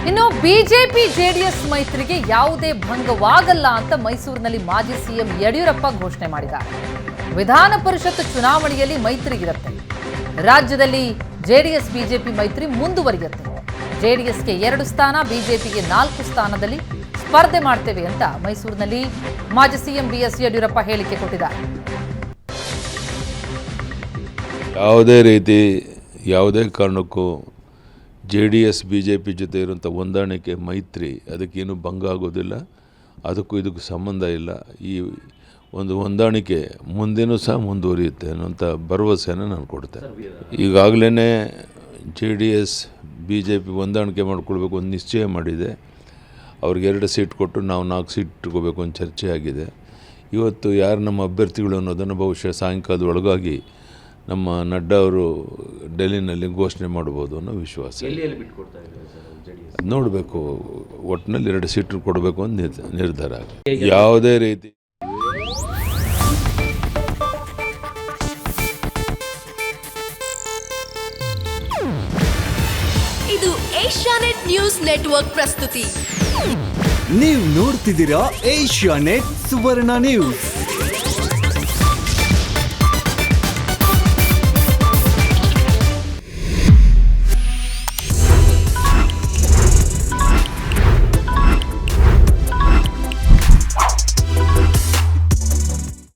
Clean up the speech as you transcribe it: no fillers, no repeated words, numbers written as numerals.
ಇನ್ನು BJP JDS ಮೈತ್ರಿಗೆ ಯಾವುದೇ ಭಂಗವಾಗಲ್ಲ ಅಂತ ಮೈಸೂರಿನಲ್ಲಿ ಮಾಜಿ ಸಿಎಂ ಯಡಿಯೂರಪ್ಪ ಘೋಷಣೆ ಮಾಡಿದ್ದಾರೆ. ವಿಧಾನ ಪರಿಷತ್ ಚುನಾವಣೆಯಲ್ಲಿ ಮೈತ್ರಿ ಇರುತ್ತೆ. ರಾಜ್ಯದಲ್ಲಿ ಜೆಡಿಎಸ್ ಬಿಜೆಪಿ ಮೈತ್ರಿ ಮುಂದುವರಿಯುತ್ತೆ. ಜೆಡಿಎಸ್ಗೆ 2 ಸ್ಥಾನ, ಬಿಜೆಪಿಗೆ 4 ಸ್ಥಾನದಲ್ಲಿ ಸ್ಪರ್ಧೆ ಮಾಡ್ತೇವೆ ಅಂತ ಮೈಸೂರಿನಲ್ಲಿ ಮಾಜಿ ಸಿಎಂ ಬಿಎಸ್ ಯಡಿಯೂರಪ್ಪ ಹೇಳಿಕೆ ಕೊಟ್ಟಿದ್ದಾರೆ. ಯಾವುದೇ ಕಾರಣಕ್ಕೂ JDS BJP ಜೊತೆ ಇರುವಂಥ ಹೊಂದಾಣಿಕೆ ಮೈತ್ರಿ ಅದಕ್ಕೇನು ಭಂಗ ಆಗೋದಿಲ್ಲ. ಅದಕ್ಕೂ ಇದಕ್ಕೂ ಸಂಬಂಧ ಇಲ್ಲ. ಈ ಒಂದು ಹೊಂದಾಣಿಕೆ ಮುಂದೇನೂ ಸಹ ಮುಂದುವರಿಯುತ್ತೆ ಅನ್ನೋಂಥ ಭರವಸೆಯನ್ನು ನಾನು ಕೊಡ್ತೇನೆ. ಈಗಾಗಲೇ JDS BJP ಹೊಂದಾಣಿಕೆ ಮಾಡಿಕೊಳ್ಬೇಕು ಒಂದು ನಿಶ್ಚಯ ಮಾಡಿದೆ. ಅವ್ರಿಗೆ 2 ಸೀಟ್ ಕೊಟ್ಟು ನಾವು 4 ಸೀಟ್ ಇಟ್ಕೋಬೇಕು ಅಂತ ಚರ್ಚೆ ಆಗಿದೆ. ಇವತ್ತು ಯಾರು ನಮ್ಮ ಅಭ್ಯರ್ಥಿಗಳು ಅನ್ನೋದನ್ನು ಬಹುಶಃ ಸಾಯಂಕಾಲದ ಒಳಗಾಗಿ ನಮ್ಮ ನಡ್ಡಾ ಅವರು ಡೆಲ್ಲಿನಲ್ಲಿ ಘೋಷಣೆ ಮಾಡ್ಬೋದು ಅನ್ನೋ ವಿಶ್ವಾಸ. ನೋಡಬೇಕು, ಒಟ್ಟಿನಲ್ಲಿ 2 ಸೀಟು ಕೊಡಬೇಕು ಅಂತ ನಿರ್ಧಾರ ಆಗಿದೆ. ಯಾವುದೇ ರೀತಿ ಇದು ಏಷ್ಯಾನೆಟ್ ನ್ಯೂಸ್ ನೆಟ್ವರ್ಕ್ ಪ್ರಸ್ತುತಿ. ನೀವು ನೋಡ್ತಿದ್ದೀರಾ ಏಷ್ಯಾನೆಟ್ ಸುವರ್ಣ ನ್ಯೂಸ್.